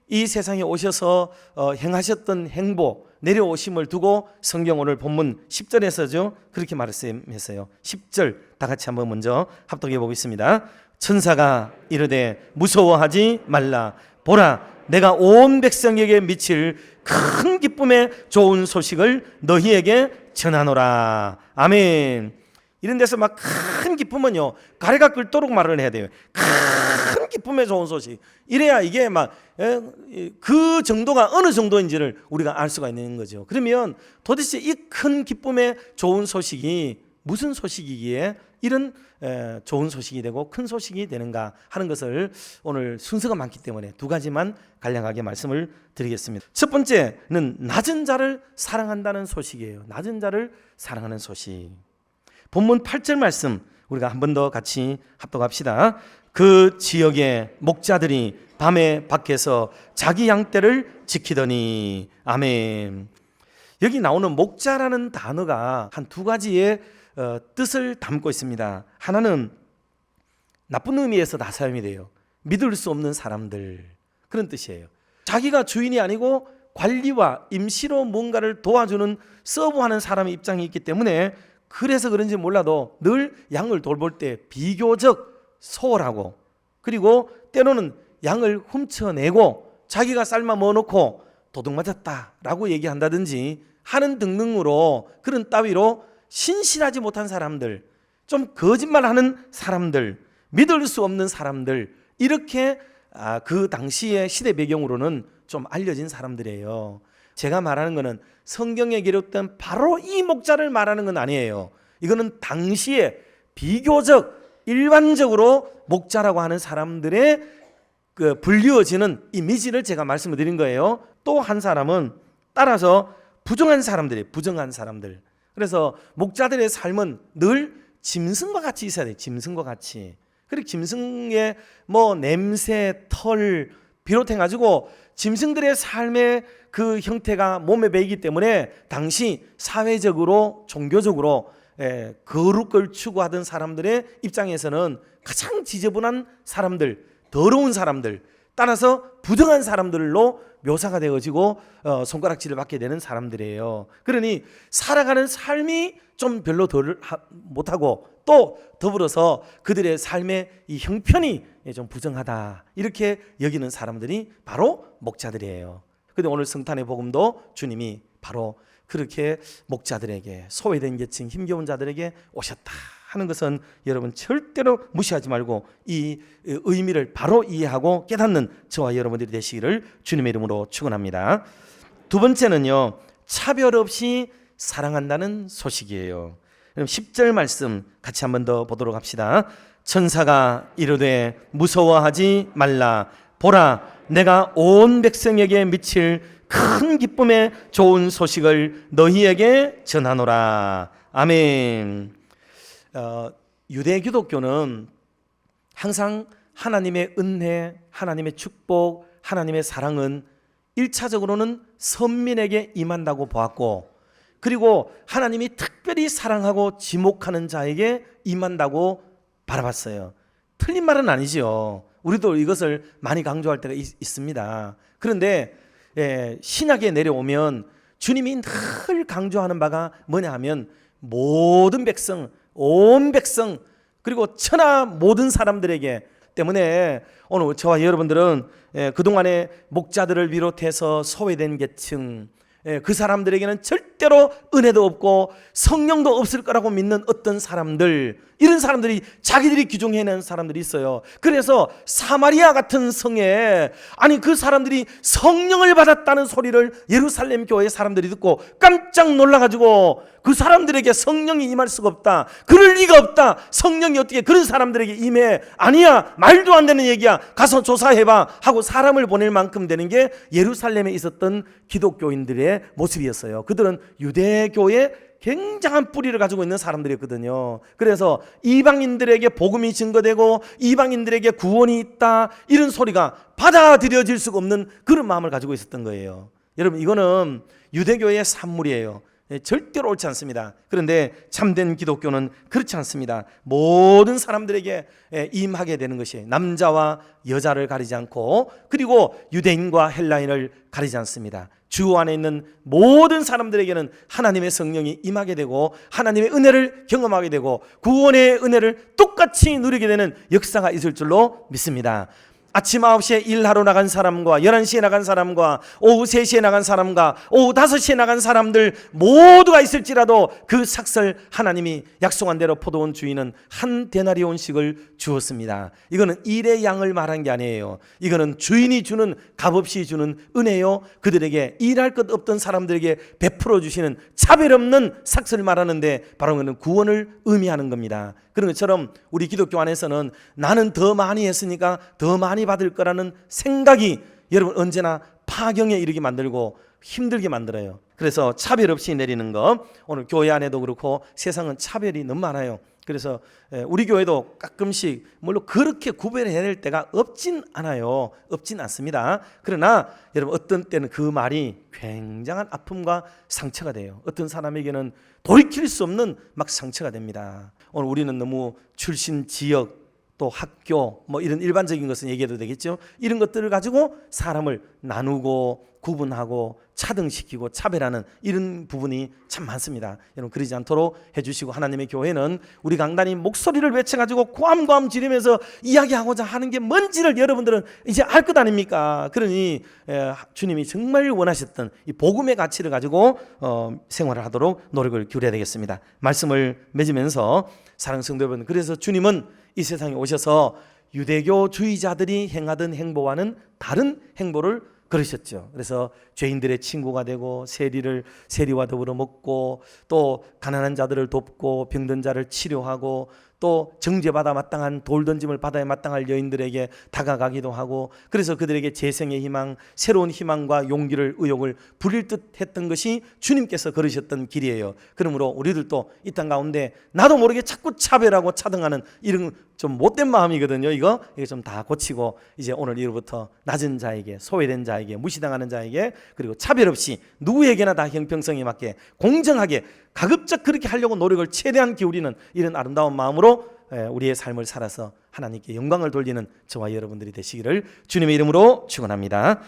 이 세상에 오셔서 행하셨던 행보, 내려오심을 두고 성경 오늘 본문 10절에서죠 그렇게 말씀했어요. 10절 다 같이 한번 먼저 합독해 보겠습니다. 천사가 이르되 무서워하지 말라. 보라, 내가 온 백성에게 미칠 큰 기쁨의 좋은 소식을 너희에게 전하노라. 아멘. 이런 데서 막 큰 기쁨은요 가래가 끓도록 말을 해야 돼요. 큰 기쁨의 좋은 소식. 이래야 이게 막 그 정도가 어느 정도인지를 우리가 알 수가 있는 거죠. 그러면 도대체 이 큰 기쁨의 좋은 소식이 무슨 소식이기에 이런 좋은 소식이 되고 큰 소식이 되는가 하는 것을 오늘 순서가 많기 때문에 두 가지만 간략하게 말씀을 드리겠습니다. 첫 번째는 낮은 자를 사랑한다는 소식이에요. 낮은 자를 사랑하는 소식. 본문 8절 말씀 우리가 한 번 더 같이 합독합시다. 그 지역의 목자들이 밤에 밖에서 자기 양떼를 지키더니. 아멘. 여기 나오는 목자라는 단어가 한 두 가지의 뜻을 담고 있습니다. 하나는 나쁜 의미에서 다 사용이 돼요. 믿을 수 없는 사람들, 그런 뜻이에요. 자기가 주인이 아니고 관리와 임시로 뭔가를 도와주는 서브하는 사람의 입장이 있기 때문에 그래서 그런지 몰라도 늘 양을 돌볼 때 비교적 소홀하고, 그리고 때로는 양을 훔쳐내고 자기가 삶아 먹어놓고 도둑 맞았다라고 얘기한다든지 하는 등등으로, 그런 따위로 신실하지 못한 사람들, 좀 거짓말하는 사람들, 믿을 수 없는 사람들, 이렇게 그 당시의 시대 배경으로는 좀 알려진 사람들이에요. 제가 말하는 것은 성경에 기록된 바로 이 목자를 말하는 건 아니에요. 이거는 당시에 비교적 일반적으로 목자라고 하는 사람들의 불리워지는 이미지를 제가 말씀을 드린 거예요. 또 한 사람은 따라서 부정한 사람들이에요. 부정한 사람들. 그래서 목자들의 삶은 늘 짐승과 같이 있어야 돼요. 짐승과 같이. 그리고 짐승의 냄새, 털 비롯해가지고 짐승들의 삶의 그 형태가 몸에 배이기 때문에 당시 사회적으로 종교적으로 거룩을 추구하던 사람들의 입장에서는 가장 지저분한 사람들, 더러운 사람들, 따라서 부정한 사람들로 묘사가 되어지고 손가락질을 받게 되는 사람들이에요. 그러니 살아가는 삶이 좀 별로 못하고, 또 더불어서 그들의 삶의 이 형편이 좀 부정하다, 이렇게 여기는 사람들이 바로 목자들이에요. 그런데 오늘 성탄의 복음도 주님이 바로 그렇게 목자들에게, 소외된 계층, 힘겨운 자들에게 오셨다 하는 것은 여러분 절대로 무시하지 말고 이 의미를 바로 이해하고 깨닫는 저와 여러분들이 되시기를 주님의 이름으로 축원합니다. 두 번째는요, 차별 없이 사랑한다는 소식이에요. 그럼 10절 말씀 같이 한 번 더 보도록 합시다. 천사가 이르되 무서워하지 말라. 보라, 내가 온 백성에게 미칠 큰 기쁨의 좋은 소식을 너희에게 전하노라. 아멘. 유대 기독교는 항상 하나님의 은혜, 하나님의 축복, 하나님의 사랑은 1차적으로는 선민에게 임한다고 보았고, 그리고 하나님이 특별히 사랑하고 지목하는 자에게 임한다고 바라봤어요. 틀린 말은 아니죠. 우리도 이것을 많이 강조할 때가 있습니다. 그런데 신약에 내려오면 주님이 늘 강조하는 바가 뭐냐 하면 모든 백성, 온 백성, 그리고 천하 모든 사람들에게, 때문에 오늘 저와 여러분들은 그동안의 목자들을 비롯해서 소외된 계층, 그 사람들에게는 절대로 은혜도 없고 성령도 없을 거라고 믿는 어떤 사람들, 이런 사람들이 자기들이 규정해낸 사람들이 있어요. 그래서 사마리아 같은 성에 그 사람들이 성령을 받았다는 소리를 예루살렘 교회 사람들이 듣고 깜짝 놀라가지고 그 사람들에게 성령이 임할 수가 없다, 그럴 리가 없다, 성령이 어떻게 그런 사람들에게 임해, 아니야, 말도 안 되는 얘기야, 가서 조사해봐 하고 사람을 보낼 만큼 되는 게 예루살렘에 있었던 기독교인들의 모습이었어요. 그들은 유대교의 굉장한 뿌리를 가지고 있는 사람들이었거든요. 그래서 이방인들에게 복음이 증거되고 이방인들에게 구원이 있다, 이런 소리가 받아들여질 수가 없는 그런 마음을 가지고 있었던 거예요. 여러분, 이거는 유대교의 산물이에요. 절대로 옳지 않습니다. 그런데 참된 기독교는 그렇지 않습니다. 모든 사람들에게 임하게 되는 것이 남자와 여자를 가리지 않고 그리고 유대인과 헬라인을 가리지 않습니다. 주 안에 있는 모든 사람들에게는 하나님의 성령이 임하게 되고 하나님의 은혜를 경험하게 되고 구원의 은혜를 똑같이 누리게 되는 역사가 있을 줄로 믿습니다. 아침 9시에 일하러 나간 사람과 11시에 나간 사람과 오후 3시에 나간 사람과 오후 5시에 나간 사람들 모두가 있을지라도 그 삭설 하나님이 약속한 대로 포도원 주인은 한 데나리온씩을 주었습니다. 이거는 일의 양을 말한 게 아니에요. 이거는 주인이 주는 값없이 주는 은혜요. 그들에게 일할 것 없던 사람들에게 베풀어 주시는 차별 없는 삭설을 말하는데 바로 그는 구원을 의미하는 겁니다. 그런 것처럼 우리 기독교 안에서는 나는 더 많이 했으니까 더 많이 받을 거라는 생각이 여러분 언제나 파경에 이르게 만들고 힘들게 만들어요. 그래서 차별 없이 내리는 것, 오늘 교회 안에도 그렇고 세상은 차별이 너무 많아요. 그래서 우리 교회도 가끔씩 물론 그렇게 구별해낼 때가 없진 않아요. 없진 않습니다. 그러나 여러분 어떤 때는 그 말이 굉장한 아픔과 상처가 돼요. 어떤 사람에게는 돌이킬 수 없는 막 상처가 됩니다. 오늘 우리는 너무 출신 지역 또 학교 뭐 이런 일반적인 것은 얘기해도 되겠죠. 이런 것들을 가지고 사람을 나누고 구분하고 차등시키고 차별하는 이런 부분이 참 많습니다. 여러분 그러지 않도록 해주시고 하나님의 교회는 우리 강단이 목소리를 외쳐가지고 고함고함 지르면서 이야기하고자 하는 게 뭔지를 여러분들은 이제 알 것 아닙니까? 그러니 주님이 정말 원하셨던 이 복음의 가치를 가지고 생활을 하도록 노력을 기울여야 되겠습니다. 말씀을 맺으면서 사랑하는 성도 여러분, 그래서 주님은 이 세상에 오셔서 유대교주의자들이 행하던 행보와는 다른 행보를 그러셨죠. 그래서 죄인들의 친구가 되고 세리와 더불어 먹고 또 가난한 자들을 돕고 병든 자를 치료하고 또 정죄받아 마땅한 돌 던짐을 받아야 마땅할 여인들에게 다가가기도 하고 그래서 그들에게 재생의 희망, 새로운 희망과 용기를 의욕을 부릴 듯 했던 것이 주님께서 걸으셨던 길이에요. 그러므로 우리들도 이 땅 가운데 나도 모르게 자꾸 차별하고 차등하는 이런 좀 못된 마음이거든요. 이거 좀 다 고치고 이제 오늘 이후부터 낮은 자에게, 소외된 자에게, 무시당하는 자에게 그리고 차별 없이 누구에게나 다 형평성에 맞게 공정하게 가급적 그렇게 하려고 노력을 최대한 기울이는 이런 아름다운 마음으로 우리의 삶을 살아서 하나님께 영광을 돌리는 저와 여러분들이 되시기를 주님의 이름으로 축원합니다.